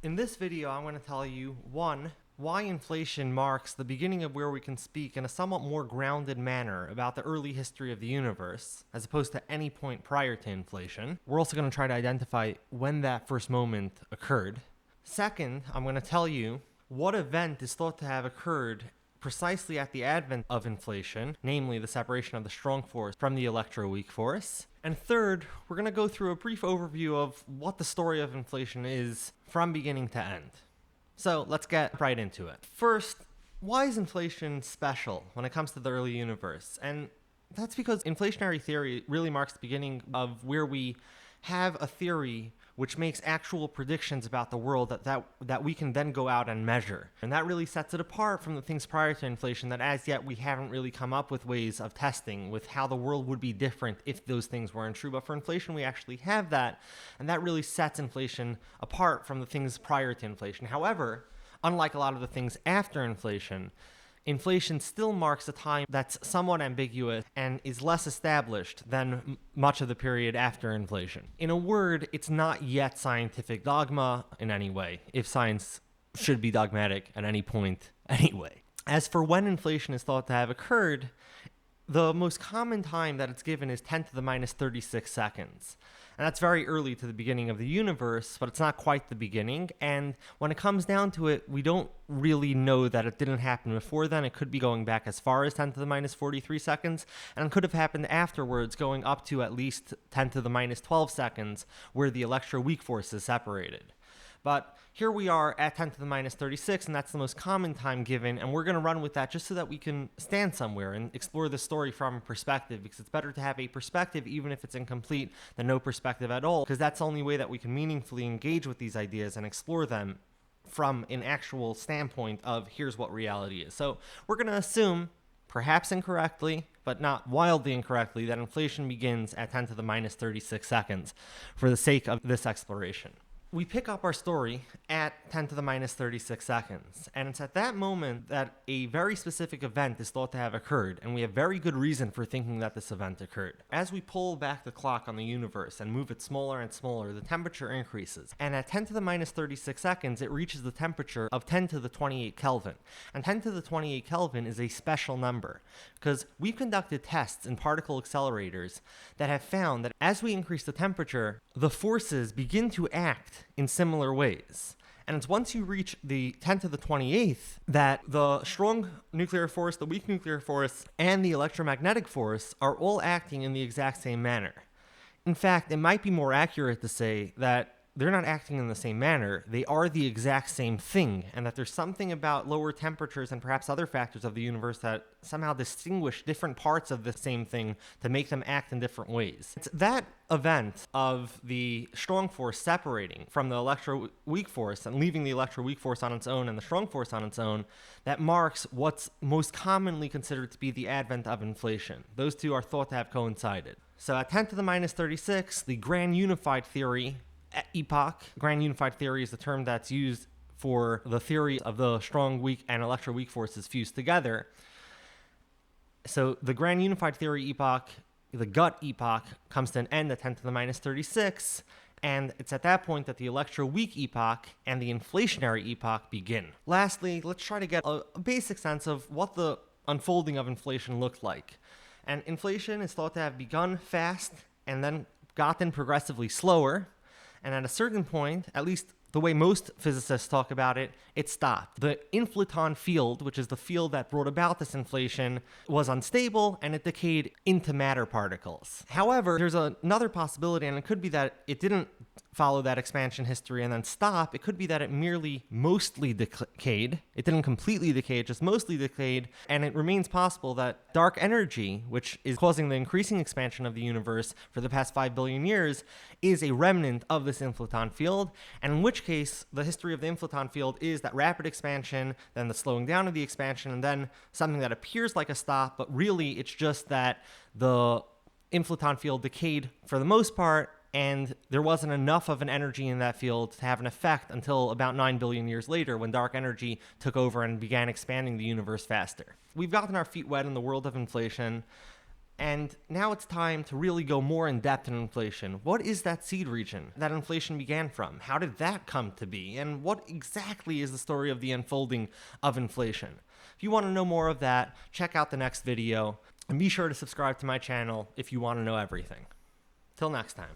In this video, I'm going to tell you, 1, why inflation marks the beginning of where we can speak in a somewhat more grounded manner about the early history of the universe, as opposed to any point prior to inflation. We're also going to try to identify when that first moment occurred. Second, I'm going to tell you what event is thought to have occurred precisely at the advent of inflation, namely the separation of the strong force from the electroweak force. And third, we're going to go through a brief overview of what the story of inflation is from beginning to end. So let's get right into it. First, why is inflation special when it comes to the early universe? And that's because inflationary theory really marks the beginning of where we have a theory which makes actual predictions about the world that we can then go out and measure. And that really sets it apart from the things prior to inflation that as yet we haven't really come up with ways of testing with how the world would be different if those things weren't true. But for inflation, we actually have that, and that really sets inflation apart from the things prior to inflation. However, unlike a lot of the things after inflation, inflation still marks a time that's somewhat ambiguous and is less established than much of the period after inflation. In a word, it's not yet scientific dogma in any way, if science should be dogmatic at any point anyway. As for when inflation is thought to have occurred, the most common time that it's given is 10 to the minus 36 seconds. And that's very early to the beginning of the universe, but it's not quite the beginning. And when it comes down to it, we don't really know that it didn't happen before then. It could be going back as far as 10 to the minus 43 seconds, and it could have happened afterwards, going up to at least 10 to the minus 12 seconds, where the electroweak force is separated. But here we are at 10 to the minus 36, and that's the most common time given, and we're going to run with that just so that we can stand somewhere and explore the story from a perspective, because it's better to have a perspective, even if it's incomplete, than no perspective at all, because that's the only way that we can meaningfully engage with these ideas and explore them from an actual standpoint of here's what reality is. So we're going to assume, perhaps incorrectly, but not wildly incorrectly, that inflation begins at 10 to the minus 36 seconds for the sake of this exploration. We pick up our story at 10 to the minus 36 seconds, and it's at that moment that a very specific event is thought to have occurred, and we have very good reason for thinking that this event occurred. As we pull back the clock on the universe and move it smaller and smaller, the temperature increases, and at 10 to the minus 36 seconds, it reaches the temperature of 10 to the 28 Kelvin. And 10 to the 28 Kelvin is a special number, because we've conducted tests in particle accelerators that have found that as we increase the temperature, the forces begin to act in similar ways. And it's once you reach the 10 to the 28th that the strong nuclear force, the weak nuclear force, and the electromagnetic force are all acting in the exact same manner. In fact, it might be more accurate to say that they're not acting in the same manner, they are the exact same thing, and that there's something about lower temperatures and perhaps other factors of the universe that somehow distinguish different parts of the same thing to make them act in different ways. It's that event of the strong force separating from the electroweak force and leaving the electroweak force on its own and the strong force on its own that marks what's most commonly considered to be the advent of inflation. Those two are thought to have coincided. So at 10 to the minus 36, the grand unified theory epoch. Grand unified theory is the term that's used for the theory of the strong, weak, and electroweak forces fused together. So the grand unified theory epoch, the gut epoch, comes to an end at 10 to the minus 36, and it's at that point that the electroweak epoch and the inflationary epoch begin. Lastly, let's try to get a basic sense of what the unfolding of inflation looked like. And inflation is thought to have begun fast and then gotten progressively slower. And at a certain point, at least the way most physicists talk about it, it stopped. The inflaton field, which is the field that brought about this inflation, was unstable and it decayed into matter particles. However, there's another possibility, and it could be that it didn't follow that expansion history and then stop. It could be that it merely mostly decayed. It didn't completely decay, it just mostly decayed, and it remains possible that dark energy, which is causing the increasing expansion of the universe for the past 5 billion years, is a remnant of this inflaton field, and in which case the history of the inflaton field is that rapid expansion, then the slowing down of the expansion, and then something that appears like a stop, but really it's just that the inflaton field decayed for the most part, and there wasn't enough of an energy in that field to have an effect until about 9 billion years later, when dark energy took over and began expanding the universe faster. We've gotten our feet wet in the world of inflation. And now it's time to really go more in depth in inflation. What is that seed region that inflation began from? How did that come to be? And what exactly is the story of the unfolding of inflation? If you want to know more of that, check out the next video. And be sure to subscribe to my channel if you want to know everything. Till next time.